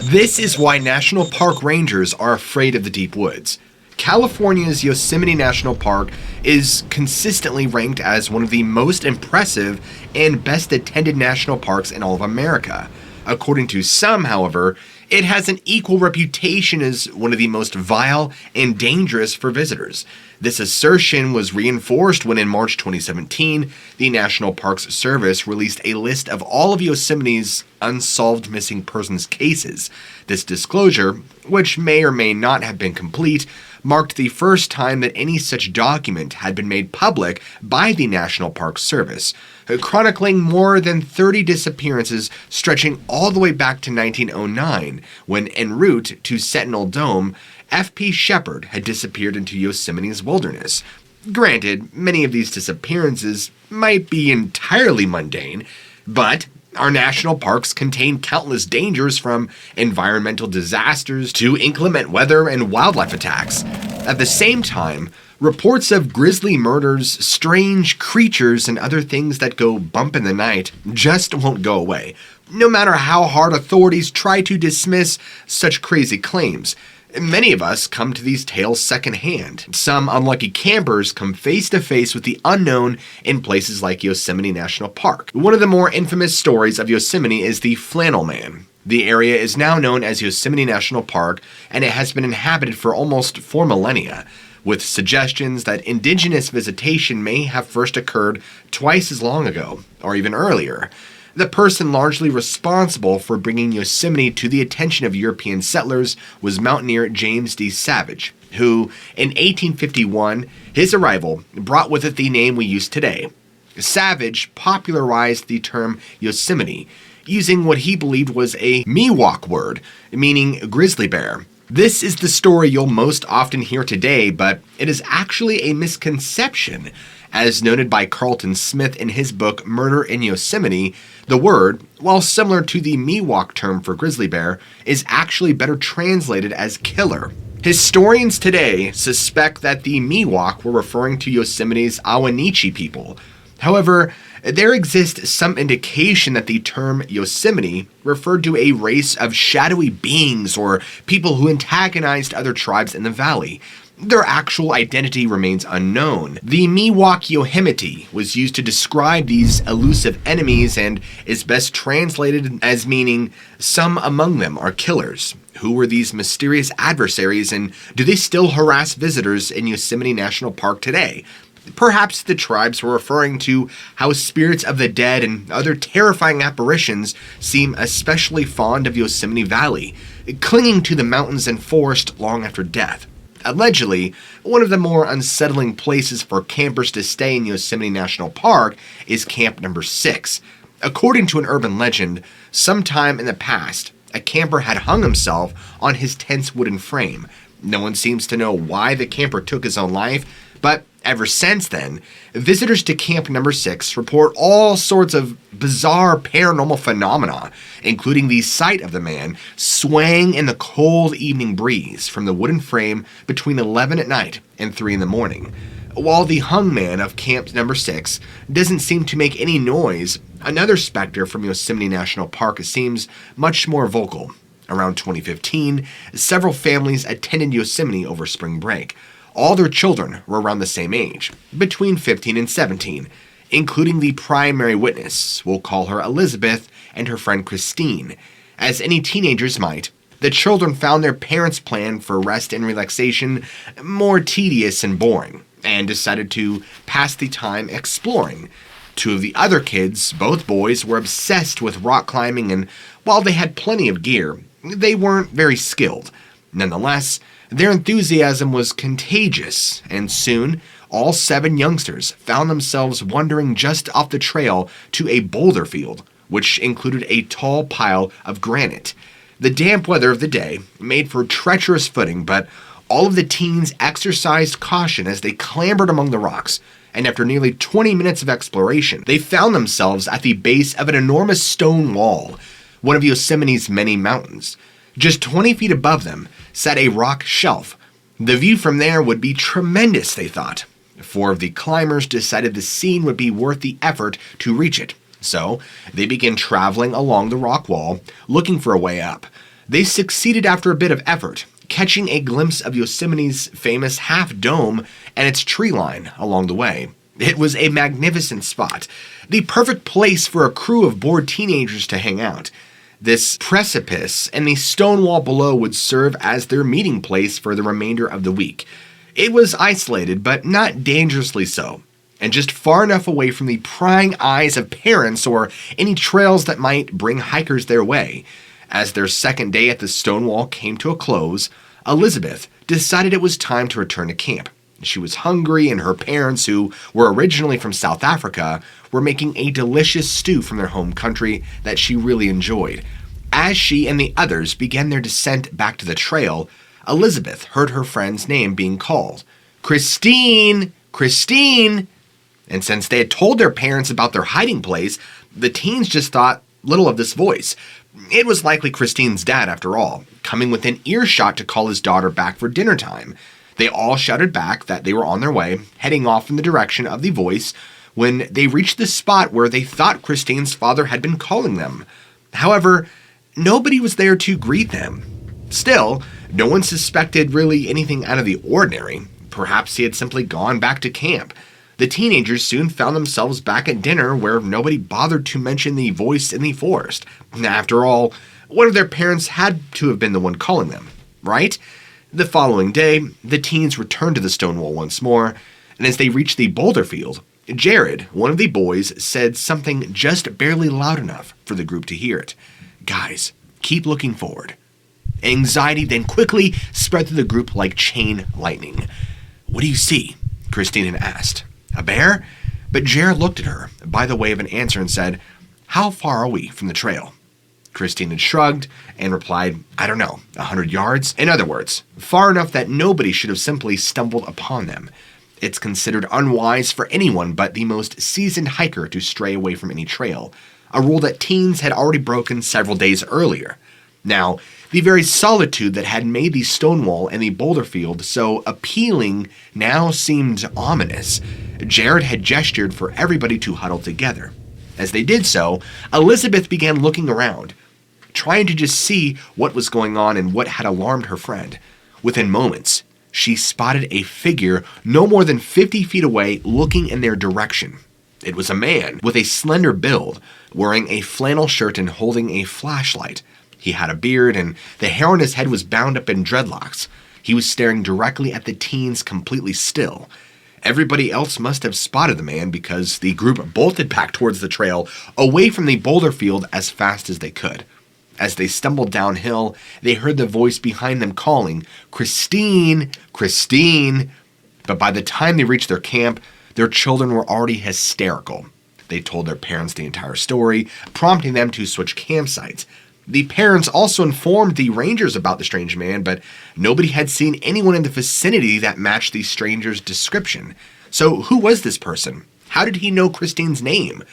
This is why national park rangers are afraid of the deep woods. California's Yosemite National Park is consistently ranked as one of the most impressive and best attended national parks in all of America. According to some, however, it has an equal reputation as one of the most vile and dangerous for visitors. This assertion was reinforced when in March 2017, the National Parks Service released a list of all of Yosemite's unsolved missing persons cases. This disclosure, which may or may not have been complete, marked the first time that any such document had been made public by the National Park Service, chronicling more than 30 disappearances stretching all the way back to 1909, when en route to Sentinel Dome, F.P. Shepard had disappeared into Yosemite's wilderness. Granted, many of these disappearances might be entirely mundane, but our national parks contain countless dangers from environmental disasters to inclement weather and wildlife attacks. At the same time, reports of grisly murders, strange creatures, and other things that go bump in the night just won't go away, no matter how hard authorities try to dismiss such crazy claims. Many of us come to these tales secondhand. Some unlucky campers come face to face with the unknown in places like Yosemite National Park. One of the more infamous stories of Yosemite is the Flannel Man. The area is now known as Yosemite National Park, and it has been inhabited for almost 4 millennia, with suggestions that indigenous visitation may have first occurred twice as long ago, or even earlier. The person largely responsible for bringing Yosemite to the attention of European settlers was mountaineer James D. Savage, who, in 1851, his arrival brought with it the name we use today. Savage popularized the term Yosemite, using what he believed was a Miwok word, meaning grizzly bear. This is the story you'll most often hear today, but it is actually a misconception. As noted by Carlton Smith in his book Murder in Yosemite, the word, while similar to the Miwok term for grizzly bear, is actually better translated as killer. Historians today suspect that the Miwok were referring to Yosemite's Ahwahneechee people. However, there exists some indication that the term Yosemite referred to a race of shadowy beings or people who antagonized other tribes in the valley. Their actual identity remains unknown. The Miwok Yohimite was used to describe these elusive enemies and is best translated as meaning some among them are killers. Who were these mysterious adversaries, and do they still harass visitors in Yosemite National Park today? Perhaps the tribes were referring to how spirits of the dead and other terrifying apparitions seem especially fond of Yosemite Valley, clinging to the mountains and forest long after death. Allegedly, one of the more unsettling places for campers to stay in Yosemite National Park is Camp Number 6. According to an urban legend, sometime in the past, a camper had hung himself on his tent's wooden frame. No one seems to know why the camper took his own life, but ever since then, visitors to Camp Number 6 report all sorts of bizarre paranormal phenomena, including the sight of the man swaying in the cold evening breeze from the wooden frame between 11 at night and 3 in the morning. While the hung man of Camp Number 6 doesn't seem to make any noise, another specter from Yosemite National Park seems much more vocal. Around 2015, several families attended Yosemite over spring break. All their children were around the same age, between 15 and 17, including the primary witness, we'll call her Elizabeth, and her friend Christine. As any teenagers might, the children found their parents' plan for rest and relaxation more tedious and boring, and decided to pass the time exploring. 2 of the other kids, both boys, were obsessed with rock climbing, and while they had plenty of gear, they weren't very skilled. Nonetheless, their enthusiasm was contagious, and soon, all 7 youngsters found themselves wandering just off the trail to a boulder field, which included a tall pile of granite. The damp weather of the day made for treacherous footing, but all of the teens exercised caution as they clambered among the rocks, and after nearly 20 minutes of exploration, they found themselves at the base of an enormous stone wall, one of Yosemite's many mountains. Just 20 feet above them sat a rock shelf. The view from there would be tremendous, they thought. 4 of the climbers decided the scene would be worth the effort to reach it, so they began traveling along the rock wall, looking for a way up. They succeeded after a bit of effort, catching a glimpse of Yosemite's famous half dome and its tree line along the way. It was a magnificent spot, the perfect place for a crew of bored teenagers to hang out. This precipice and the stone wall below would serve as their meeting place for the remainder of the week. It was isolated, but not dangerously so, and just far enough away from the prying eyes of parents or any trails that might bring hikers their way. As their second day at the Stonewall came to a close, Elizabeth decided it was time to return to camp. She was hungry, and her parents, who were originally from South Africa, were making a delicious stew from their home country that she really enjoyed. As she and the others began their descent back to the trail, Elizabeth heard her friend's name being called. "Christine! Christine!" And since they had told their parents about their hiding place, the teens just thought little of this voice. It was likely Christine's dad, after all, coming within earshot to call his daughter back for dinner time. They all shouted back that they were on their way, heading off in the direction of the voice, when they reached the spot where they thought Christine's father had been calling them. However, nobody was there to greet them. Still, no one suspected really anything out of the ordinary. Perhaps he had simply gone back to camp. The teenagers soon found themselves back at dinner where nobody bothered to mention the voice in the forest. After all, one of their parents had to have been the one calling them, right? The following day, the teens returned to the Stonewall once more, and as they reached the boulder field, Jared, one of the boys, said something just barely loud enough for the group to hear it. "Guys, keep looking forward." Anxiety then quickly spread through the group like chain lightning. "What do you see?" Christine had asked. "A bear?" But Jared looked at her by the way of an answer and said, "How far are we from the trail?" Christine had shrugged and replied, "I don't know, 100 yards? In other words, far enough that nobody should have simply stumbled upon them. It's considered unwise for anyone but the most seasoned hiker to stray away from any trail, a rule that teens had already broken several days earlier. Now, the very solitude that had made the Stonewall and the boulder field so appealing now seemed ominous. Jared had gestured for everybody to huddle together. As they did so, Elizabeth began looking around, trying to just see what was going on and what had alarmed her friend. Within moments, she spotted a figure no more than 50 feet away looking in their direction. It was a man with a slender build, wearing a flannel shirt and holding a flashlight. He had a beard, and the hair on his head was bound up in dreadlocks. He was staring directly at the teens, completely still. Everybody else must have spotted the man because the group bolted back towards the trail, away from the boulder field as fast as they could. As they stumbled downhill, they heard the voice behind them calling, "Christine! Christine!" But by the time they reached their camp, their children were already hysterical. They told their parents the entire story, prompting them to switch campsites. The parents also informed the rangers about the strange man, but nobody had seen anyone in the vicinity that matched the stranger's description. So who was this person? How did he know Christine's name?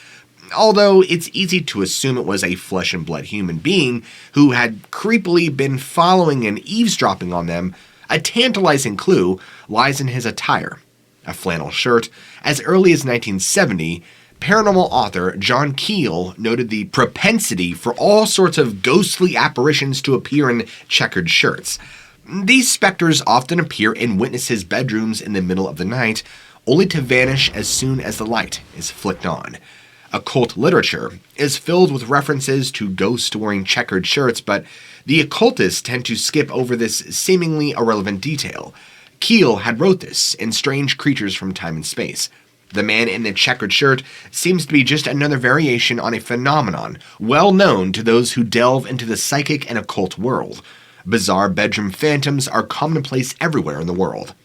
Although it's easy to assume it was a flesh and blood human being who had creepily been following and eavesdropping on them, a tantalizing clue lies in his attire. A flannel shirt. As early as 1970, paranormal author John Keel noted the propensity for all sorts of ghostly apparitions to appear in checkered shirts. These specters often appear in witnesses' bedrooms in the middle of the night, only to vanish as soon as the light is flicked on. Occult literature is filled with references to ghosts wearing checkered shirts, but the occultists tend to skip over this seemingly irrelevant detail. Keel had wrote this in Strange Creatures from Time and Space. The man in the checkered shirt seems to be just another variation on a phenomenon well known to those who delve into the psychic and occult world. Bizarre bedroom phantoms are commonplace everywhere in the world.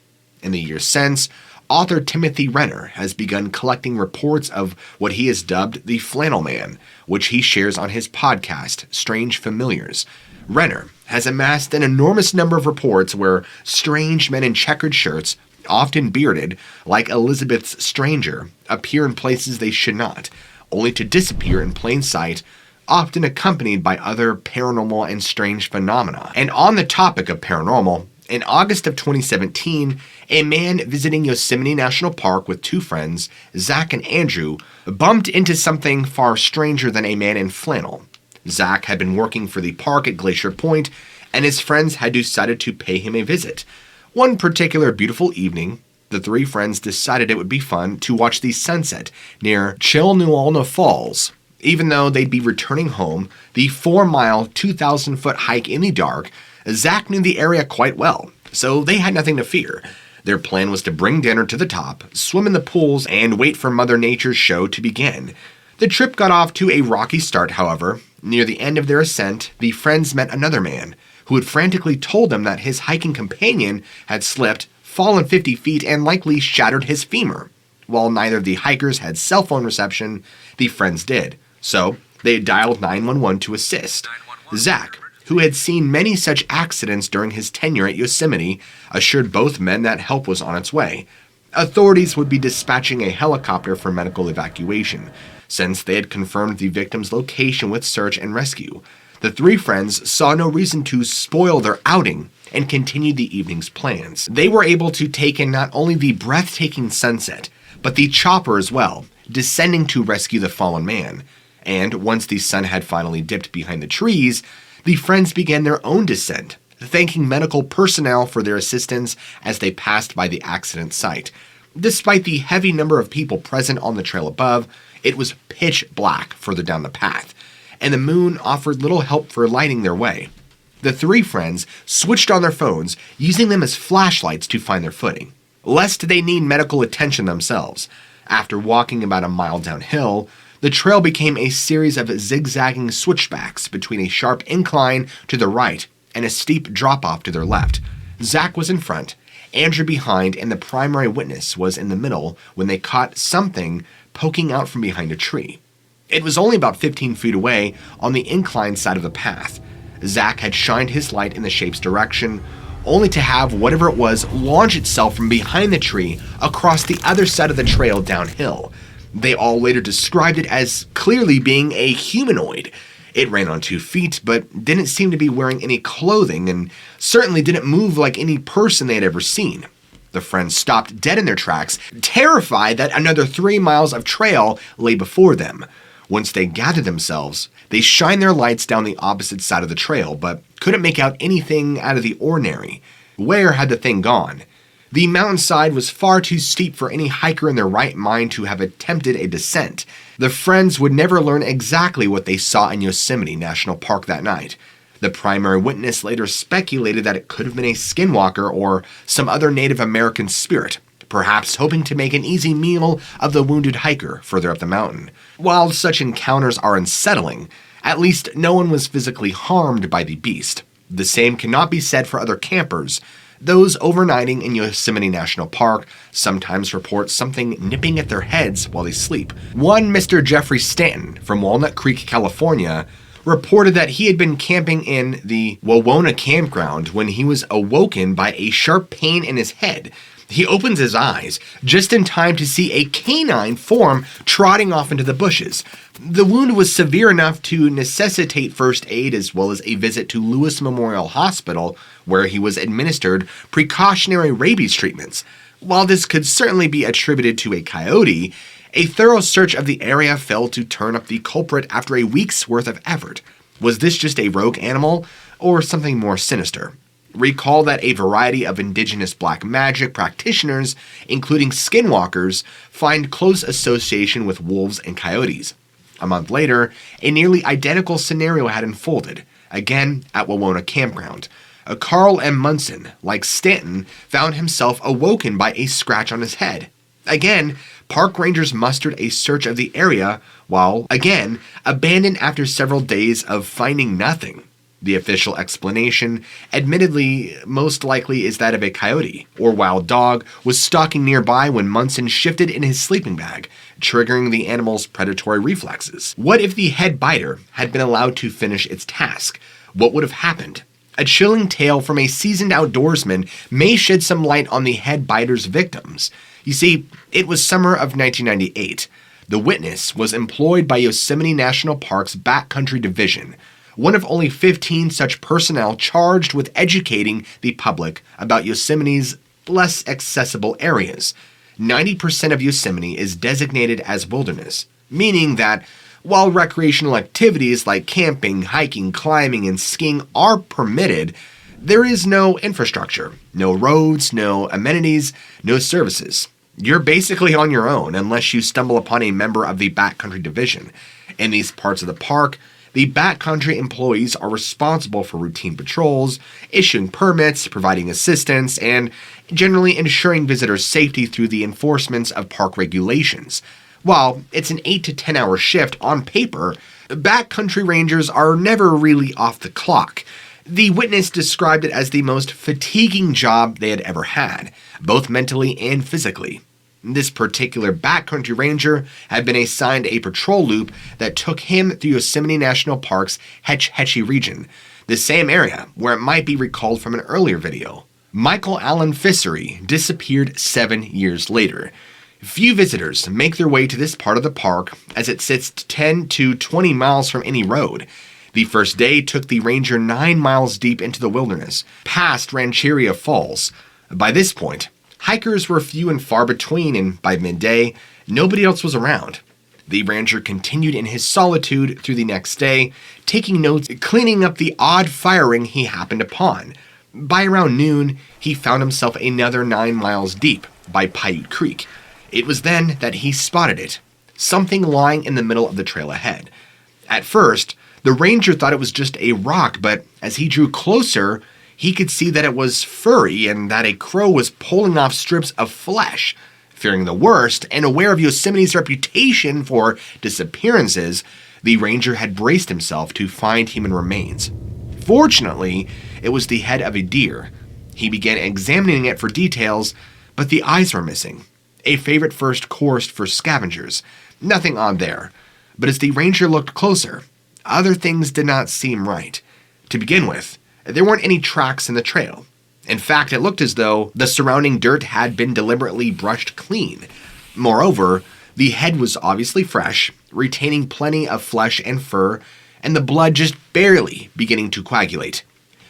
In the years since, author Timothy Renner has begun collecting reports of what he has dubbed the Flannel Man, which he shares on his podcast, Strange Familiars. Renner has amassed an enormous number of reports where strange men in checkered shirts, often bearded, like Elizabeth's stranger, appear in places they should not, only to disappear in plain sight, often accompanied by other paranormal and strange phenomena. And on the topic of paranormal, in August of 2017, a man visiting Yosemite National Park with two friends, Zach and Andrew, bumped into something far stranger than a man in flannel. Zach had been working for the park at Glacier Point, and his friends had decided to pay him a visit. One particular beautiful evening, the three friends decided it would be fun to watch the sunset near Chilnualna Falls. Even though they'd be returning home, the 4-mile, 2,000-foot hike in the dark, Zach knew the area quite well, so they had nothing to fear. Their plan was to bring dinner to the top, swim in the pools, and wait for Mother Nature's show to begin. The trip got off to a rocky start, however. Near the end of their ascent, the friends met another man who had frantically told them that his hiking companion had slipped, fallen 50 feet, and likely shattered his femur. While neither of the hikers had cell phone reception, the friends did. So, they dialed 911 to assist. Zach, who had seen many such accidents during his tenure at Yosemite, assured both men that help was on its way. Authorities would be dispatching a helicopter for medical evacuation, since they had confirmed the victim's location with search and rescue. The three friends saw no reason to spoil their outing and continued the evening's plans. They were able to take in not only the breathtaking sunset, but the chopper as well, descending to rescue the fallen man. And once the sun had finally dipped behind the trees, the friends began their own descent, thanking medical personnel for their assistance as they passed by the accident site. Despite the heavy number of people present on the trail above, it was pitch black further down the path, and the moon offered little help for lighting their way. The three friends switched on their phones, using them as flashlights to find their footing, lest they need medical attention themselves. After walking about a mile downhill, the trail became a series of zigzagging switchbacks between a sharp incline to the right and a steep drop-off to their left. Zach was in front, Andrew behind, and the primary witness was in the middle when they caught something poking out from behind a tree. It was only about 15 feet away on the incline side of the path. Zach had shined his light in the shape's direction, only to have whatever it was launch itself from behind the tree across the other side of the trail downhill. They all later described it as clearly being a humanoid. It ran on 2 feet, but didn't seem to be wearing any clothing, and certainly didn't move like any person they had ever seen. The friends stopped dead in their tracks, terrified that another 3 miles of trail lay before them. Once they gathered themselves, they shined their lights down the opposite side of the trail, but couldn't make out anything out of the ordinary. Where had the thing gone? The mountainside was far too steep for any hiker in their right mind to have attempted a descent. The friends would never learn exactly what they saw in Yosemite National Park that night. The primary witness later speculated that it could have been a skinwalker or some other Native American spirit, perhaps hoping to make an easy meal of the wounded hiker further up the mountain. While such encounters are unsettling, at least no one was physically harmed by the beast. The same cannot be said for other campers. Those overnighting in Yosemite National Park sometimes report something nipping at their heads while they sleep. One Mr. Jeffrey Stanton from Walnut Creek, California, reported that he had been camping in the Wawona campground when he was awoken by a sharp pain in his head. He opens his eyes just in time to see a canine form trotting off into the bushes. The wound was severe enough to necessitate first aid as well as a visit to Lewis Memorial Hospital, where he was administered precautionary rabies treatments. While this could certainly be attributed to a coyote, a thorough search of the area failed to turn up the culprit after a week's worth of effort. Was this just a rogue animal, or something more sinister? Recall that a variety of indigenous black magic practitioners, including skinwalkers, find close association with wolves and coyotes. A month later, a nearly identical scenario had unfolded, again at Wawona Campground. Carl M. Munson, like Stanton, found himself awoken by a scratch on his head. Again, park rangers mustered a search of the area, while, again, abandoned after several days of finding nothing. The official explanation, admittedly most likely, is that of a coyote or wild dog was stalking nearby when Munson shifted in his sleeping bag, triggering the animal's predatory reflexes. What if the head biter had been allowed to finish its task? What would have happened? A chilling tale from a seasoned outdoorsman may shed some light on the head biter's victims. You see, it was summer of 1998. The witness was employed by Yosemite National Park's Backcountry Division, one of only 15 such personnel charged with educating the public about Yosemite's less accessible areas. 90% of Yosemite is designated as wilderness, meaning that While recreational activities like camping, hiking, climbing, and skiing are permitted, there is no infrastructure, no roads, no amenities, no services. You're basically on your own unless you stumble upon a member of the Backcountry Division. In these parts of the park, the backcountry employees are responsible for routine patrols, issuing permits, providing assistance, and generally ensuring visitors' safety through the enforcement of park regulations. While it's an 8 to 10 hour shift on paper, backcountry rangers are never really off the clock. The witness described it as the most fatiguing job they had ever had, both mentally and physically. This particular backcountry ranger had been assigned a patrol loop that took him through Yosemite National Park's Hetch Hetchy region, the same area where it might be recalled from an earlier video. Michael Allen Fissery disappeared 7 years later. Few visitors make their way to this part of the park as it sits 10 to 20 miles from any road. The first day took the ranger 9 miles deep into the wilderness, past Rancheria Falls. By this point, hikers were few and far between, and by midday, nobody else was around. The ranger continued in his solitude through the next day, taking notes, cleaning up the odd firing he happened upon. By around noon, he found himself another 9 miles deep by Paiute Creek. It was then that he spotted it, something lying in the middle of the trail ahead. At first, the ranger thought it was just a rock, but as he drew closer, he could see that it was furry and that a crow was pulling off strips of flesh. Fearing the worst and aware of Yosemite's reputation for disappearances, the ranger had braced himself to find human remains. Fortunately, it was the head of a deer. He began examining it for details, but the eyes were missing. A favorite first course for scavengers. Nothing odd there. But as the ranger looked closer, other things did not seem right. To begin with, there weren't any tracks in the trail. In fact, it looked as though the surrounding dirt had been deliberately brushed clean. Moreover, the head was obviously fresh, retaining plenty of flesh and fur, and the blood just barely beginning to coagulate.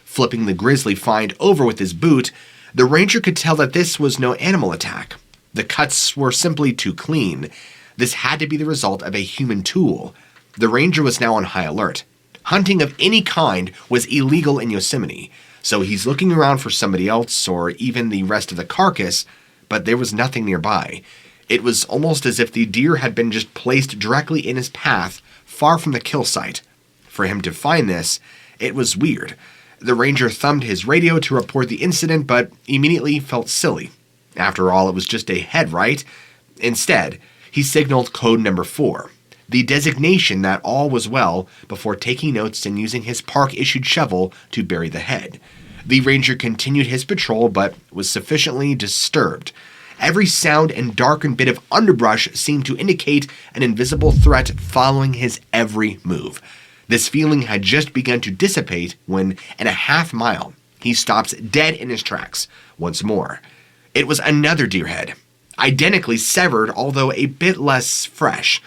Flipping the grisly find over with his boot, the ranger could tell that this was no animal attack. The cuts were simply too clean. This had to be the result of a human tool. The ranger was now on high alert. Hunting of any kind was illegal in Yosemite, so he's looking around for somebody else or even the rest of the carcass, but there was nothing nearby. It was almost as if the deer had been just placed directly in his path, far from the kill site. For him to find this, it was weird. The ranger thumbed his radio to report the incident, but immediately felt silly. After all, it was just a head, right? Instead, he signaled code number 4. The designation that all was well before taking notes and using his park-issued shovel to bury the head. The ranger continued his patrol but was sufficiently disturbed. Every sound and darkened bit of underbrush seemed to indicate an invisible threat following his every move. This feeling had just begun to dissipate when, in a half mile, he stops dead in his tracks once more. It was another deer head, identically severed although a bit less fresh.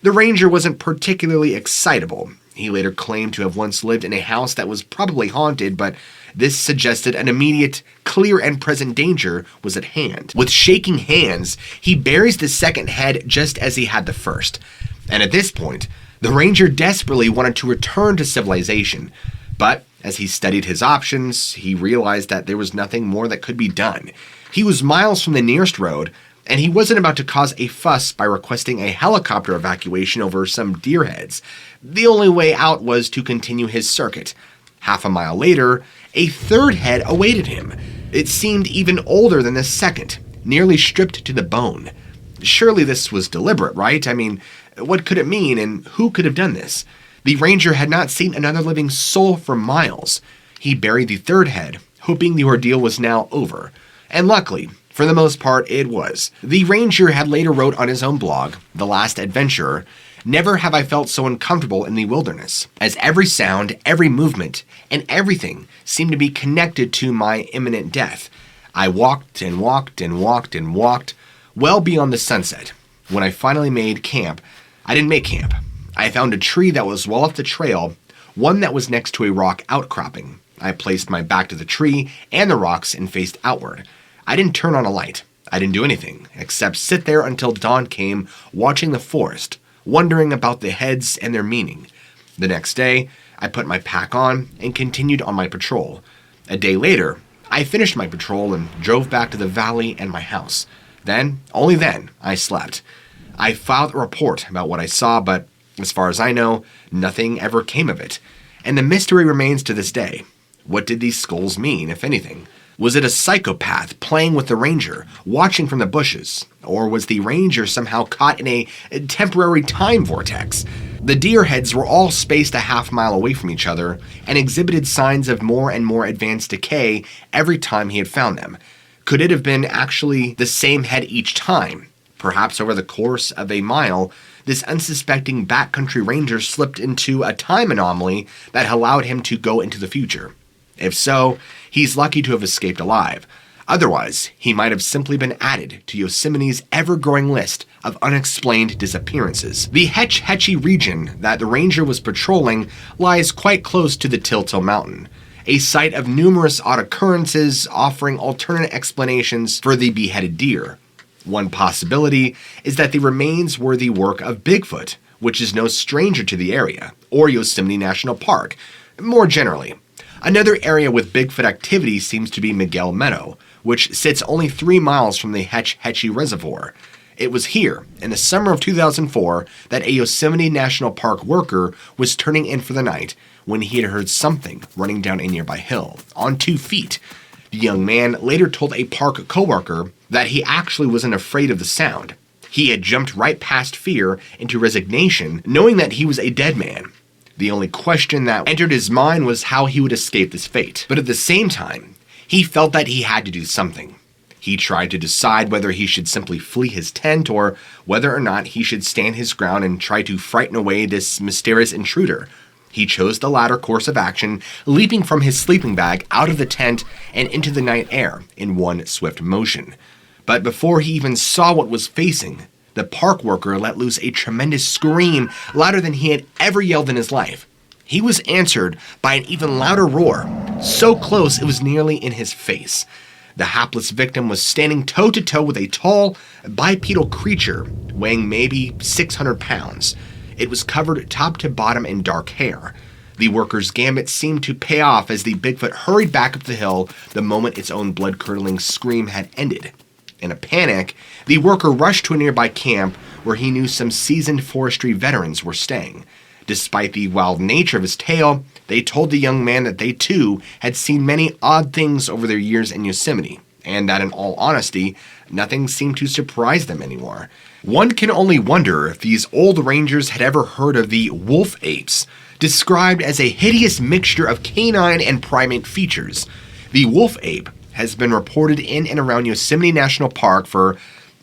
The ranger wasn't particularly excitable. He later claimed to have once lived in a house that was probably haunted, but this suggested an immediate, clear and present danger was at hand. With shaking hands, he buries the second head just as he had the first. And at this point, the ranger desperately wanted to return to civilization. But as he studied his options, he realized that there was nothing more that could be done. He was miles from the nearest road, and he wasn't about to cause a fuss by requesting a helicopter evacuation over some deer heads. The only way out was to continue his circuit. Half a mile later, a third head awaited him. It seemed even older than the second, nearly stripped to the bone. Surely this was deliberate, right? I mean, what could it mean, and who could have done this? The ranger had not seen another living soul for miles. He buried the third head, hoping the ordeal was now over. And luckily, for the most part, it was. The ranger had later wrote on his own blog, The Last Adventurer, "Never have I felt so uncomfortable in the wilderness, as every sound, every movement, and everything seemed to be connected to my imminent death. I walked and walked and walked and walked, well beyond the sunset. When I finally made camp, I didn't make camp. I found a tree that was well off the trail, one that was next to a rock outcropping. I placed my back to the tree and the rocks and faced outward. I didn't turn on a light. I didn't do anything except sit there until dawn came, watching the forest. wondering about the heads and their meaning. The next day, I put my pack on and continued on my patrol. A day later, I finished my patrol and drove back to the valley and my house. Then, only then, I slept. I filed a report about what I saw, but as far as I know, nothing ever came of it. And the mystery remains to this day. What did these skulls mean, if anything? Was it a psychopath playing with the ranger, watching from the bushes? Or was the ranger somehow caught in a temporary time vortex? The deer heads were all spaced a half-mile away from each other and exhibited signs of more and more advanced decay every time he had found them. Could it have been actually the same head each time? Perhaps over the course of a mile, this unsuspecting backcountry ranger slipped into a time anomaly that allowed him to go into the future. If so, he's lucky to have escaped alive. Otherwise, he might have simply been added to Yosemite's ever-growing list of unexplained disappearances. The Hetch Hetchy region that the ranger was patrolling lies quite close to the Tiltil Mountain, a site of numerous odd occurrences offering alternate explanations for the beheaded deer. One possibility is that the remains were the work of Bigfoot, which is no stranger to the area, or Yosemite National Park, more generally. Another area with Bigfoot activity seems to be Miguel Meadow, which sits only 3 miles from the Hetch Hetchy Reservoir. It was here, in the summer of 2004, that a Yosemite National Park worker was turning in for the night when he had heard something running down a nearby hill, on 2 feet. The young man later told a park coworker that he actually wasn't afraid of the sound. He had jumped right past fear into resignation, knowing that he was a dead man. The only question that entered his mind was how he would escape this fate. But at the same time, he felt that he had to do something. He tried to decide whether he should simply flee his tent or whether or not he should stand his ground and try to frighten away this mysterious intruder. He chose the latter course of action, leaping from his sleeping bag out of the tent and into the night air in one swift motion. But before he even saw what was facing, the park worker let loose a tremendous scream louder than he had ever yelled in his life. He was answered by an even louder roar, so close it was nearly in his face. The hapless victim was standing toe-to-toe with a tall, bipedal creature weighing maybe 600 pounds. It was covered top to bottom in dark hair. The worker's gambit seemed to pay off as the Bigfoot hurried back up the hill the moment its own blood-curdling scream had ended. In a panic, the worker rushed to a nearby camp where he knew some seasoned forestry veterans were staying. Despite the wild nature of his tale, they told the young man that they too had seen many odd things over their years in Yosemite, and that in all honesty, nothing seemed to surprise them anymore. One can only wonder if these old rangers had ever heard of the wolf apes, described as a hideous mixture of canine and primate features. The wolf ape has been reported in and around Yosemite National Park for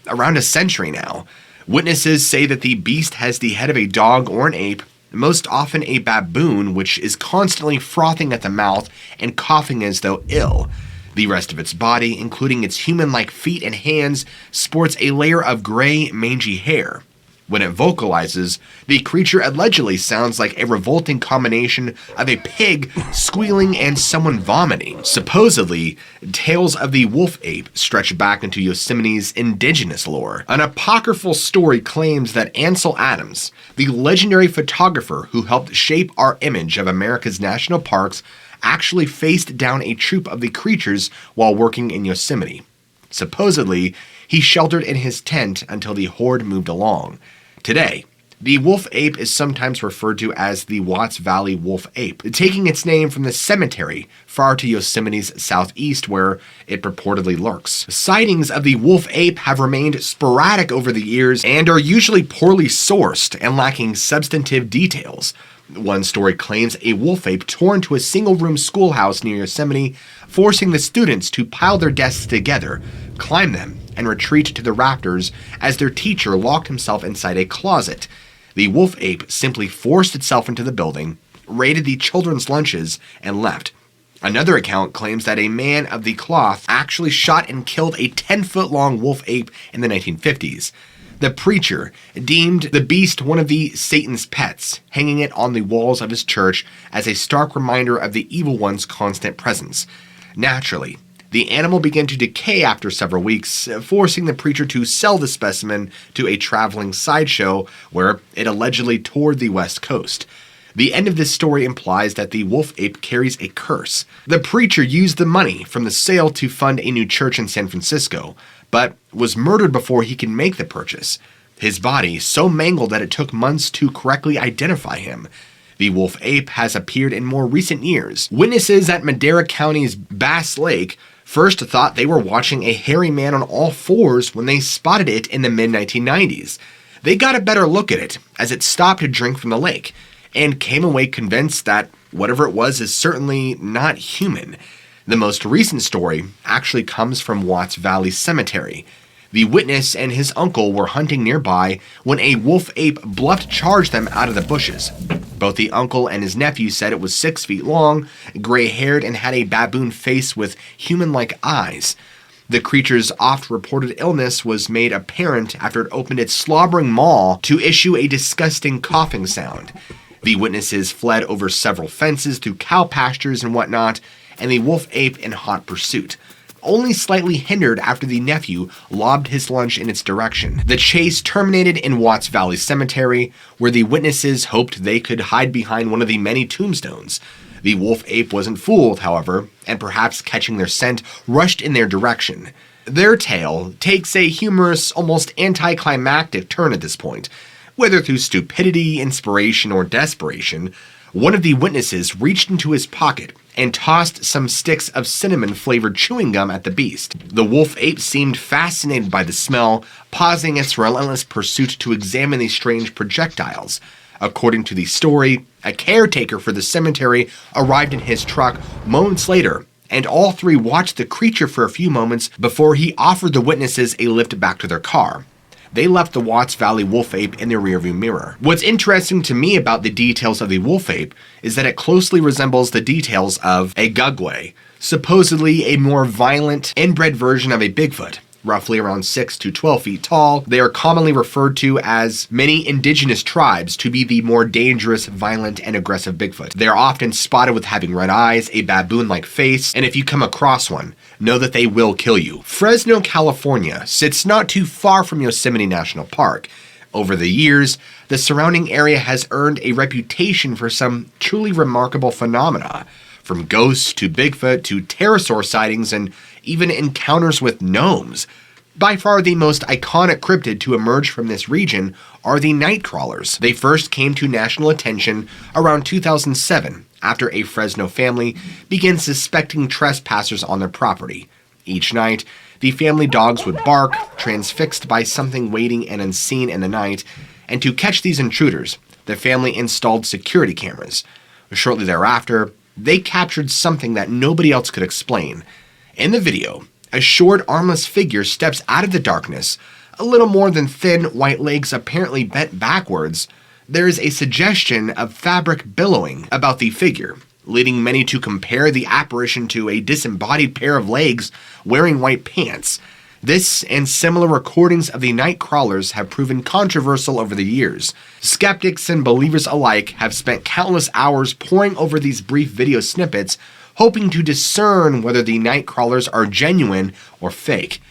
around a century now. Witnesses say that the beast has the head of a dog or an ape, most often a baboon, which is constantly frothing at the mouth and coughing as though ill. The rest of its body, including its human-like feet and hands, sports a layer of gray, mangy hair. When it vocalizes, the creature allegedly sounds like a revolting combination of a pig squealing and someone vomiting. Supposedly, tales of the wolf ape stretch back into Yosemite's indigenous lore. An apocryphal story claims that Ansel Adams, the legendary photographer who helped shape our image of America's national parks, actually faced down a troop of the creatures while working in Yosemite. Supposedly, he sheltered in his tent until the horde moved along. Today, the wolf ape is sometimes referred to as the Watts Valley wolf ape, taking its name from the cemetery far to Yosemite's southeast where it purportedly lurks. Sightings of the wolf ape have remained sporadic over the years and are usually poorly sourced and lacking substantive details. One story claims a wolf ape tore into a single-room schoolhouse near Yosemite, forcing the students to pile their desks together, climb them, and retreat to the rafters as their teacher locked himself inside a closet. The wolf ape simply forced itself into the building, raided the children's lunches, and left. Another account claims that a man of the cloth actually shot and killed a 10-foot-long wolf ape in the 1950s. The preacher deemed the beast one of the Satan's pets, hanging it on the walls of his church as a stark reminder of the evil one's constant presence. Naturally, The animal began to decay after several weeks, forcing the preacher to sell the specimen to a traveling sideshow where it allegedly toured the West Coast. The end of this story implies that the wolf ape carries a curse. The preacher used the money from the sale to fund a new church in San Francisco, but was murdered before he could make the purchase. His body so mangled that it took months to correctly identify him. The wolf ape has appeared in more recent years. Witnesses at Madera County's Bass Lake first thought they were watching a hairy man on all fours when they spotted it in the mid-1990s. They got a better look at it as it stopped to drink from the lake, and came away convinced that whatever it was is certainly not human. The most recent story actually comes from Watts Valley Cemetery. The witness and his uncle were hunting nearby when a wolf ape bluffed charged them out of the bushes. Both the uncle and his nephew said it was 6 feet long, gray-haired, and had a baboon face with human-like eyes. The creature's oft-reported illness was made apparent after it opened its slobbering maw to issue a disgusting coughing sound. The witnesses fled over several fences through cow pastures and whatnot, and the wolf ape in hot pursuit, only slightly hindered after the nephew lobbed his lunch in its direction. The chase terminated in Watts Valley Cemetery, where the witnesses hoped they could hide behind one of the many tombstones. The wolf ape wasn't fooled, however, and perhaps catching their scent, rushed in their direction. Their tale takes a humorous, almost anticlimactic turn at this point. Whether through stupidity, inspiration, or desperation, one of the witnesses reached into his pocket and tossed some sticks of cinnamon-flavored chewing gum at the beast. The wolf ape seemed fascinated by the smell, pausing its relentless pursuit to examine the strange projectiles. According to the story, a caretaker for the cemetery arrived in his truck moments later, and all three watched the creature for a few moments before he offered the witnesses a lift back to their car. They left the Watts Valley wolf ape in their rearview mirror. What's interesting to me about the details of the wolf ape is that it closely resembles the details of a Gugwe, supposedly a more violent, inbred version of a Bigfoot. Roughly around 6 to 12 feet tall, they are commonly referred to as many indigenous tribes to be the more dangerous, violent, and aggressive Bigfoot. They are often spotted with having red eyes, a baboon-like face, and if you come across one, know that they will kill you. Fresno, California sits not too far from Yosemite National Park. Over the years, the surrounding area has earned a reputation for some truly remarkable phenomena, from ghosts to Bigfoot to pterosaur sightings and even encounters with gnomes. By far the most iconic cryptid to emerge from this region are the night crawlers. They first came to national attention around 2007 after a Fresno family began suspecting trespassers on their property. Each night, the family dogs would bark, transfixed by something waiting and unseen in the night, and to catch these intruders, the family installed security cameras. Shortly thereafter, they captured something that nobody else could explain. In the video, a short, armless figure steps out of the darkness, a little more than thin, white legs apparently bent backwards. There is a suggestion of fabric billowing about the figure, leading many to compare the apparition to a disembodied pair of legs wearing white pants. This and similar recordings of the night crawlers have proven controversial over the years. Skeptics and believers alike have spent countless hours poring over these brief video snippets, hoping to discern whether the night crawlers are genuine or fake.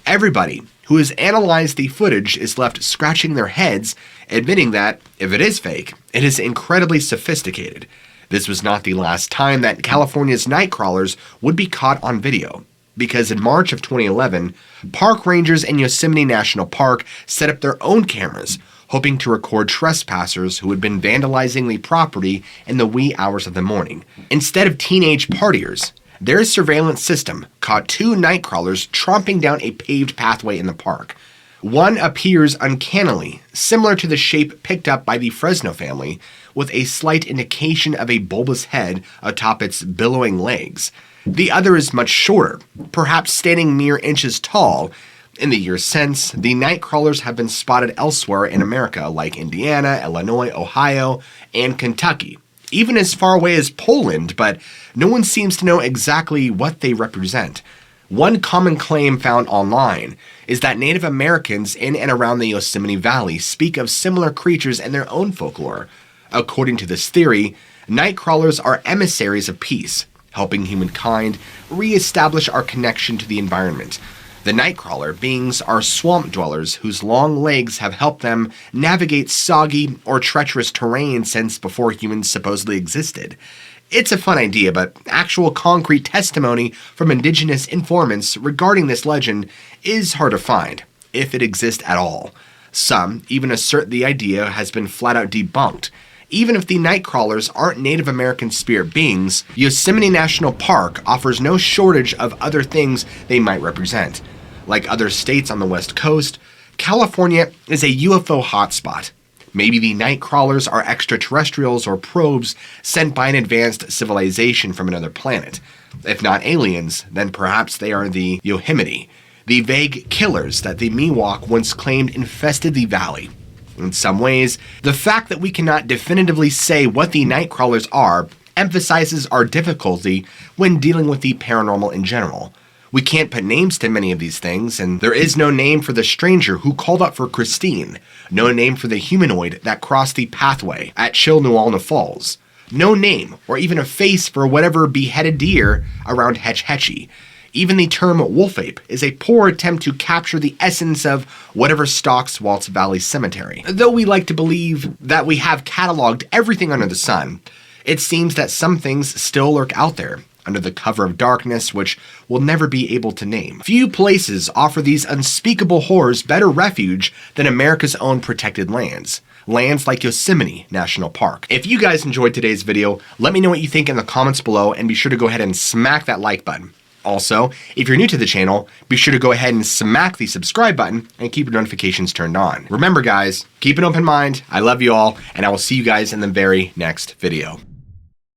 Everybody who has analyzed the footage is left scratching their heads, admitting that, if it is fake, it is incredibly sophisticated. This was not the last time that California's night crawlers would be caught on video, because in March of 2011, park rangers in Yosemite National Park set up their own cameras, hoping to record trespassers who had been vandalizing the property in the wee hours of the morning. Instead of teenage partiers, their surveillance system caught 2 night crawlers tromping down a paved pathway in the park. One appears uncannily similar to the shape picked up by the Fresno family, with a slight indication of a bulbous head atop its billowing legs. The other is much shorter, perhaps standing mere inches tall. In the years since, the night crawlers have been spotted elsewhere in America, like Indiana, Illinois, Ohio, and Kentucky, even as far away as Poland, but no one seems to know exactly what they represent. One common claim found online is that Native Americans in and around the Yosemite Valley speak of similar creatures in their own folklore. According to this theory, night crawlers are emissaries of peace, helping humankind re-establish our connection to the environment. The Nightcrawler beings are swamp dwellers whose long legs have helped them navigate soggy or treacherous terrain since before humans supposedly existed. It's a fun idea, but actual concrete testimony from indigenous informants regarding this legend is hard to find, if it exists at all. Some even assert the idea has been flat out debunked. Even if the Nightcrawlers aren't Native American spirit beings, Yosemite National Park offers no shortage of other things they might represent. Like other states on the West Coast, California is a UFO hotspot. Maybe the Nightcrawlers are extraterrestrials or probes sent by an advanced civilization from another planet. If not aliens, then perhaps they are the Yohimini, the vague killers that the Miwok once claimed infested the valley. In some ways, the fact that we cannot definitively say what the Nightcrawlers are emphasizes our difficulty when dealing with the paranormal in general. We can't put names to many of these things, and there is no name for the stranger who called up for Christine, no name for the humanoid that crossed the pathway at Chilnualna Falls, no name or even a face for whatever beheaded deer around Hetch Hetchy. Even the term wolf ape is a poor attempt to capture the essence of whatever stalks Waltz Valley Cemetery. Though we like to believe that we have cataloged everything under the sun, it seems that some things still lurk out there, under the cover of darkness, which we'll never be able to name. Few places offer these unspeakable horrors better refuge than America's own protected lands. Lands like Yosemite National Park. If you guys enjoyed today's video, let me know what you think in the comments below, and be sure to go ahead and smack that like button. Also, if you're new to the channel, be sure to go ahead and smack the subscribe button and keep your notifications turned on. Remember guys, keep an open mind, I love you all, and I will see you guys in the very next video.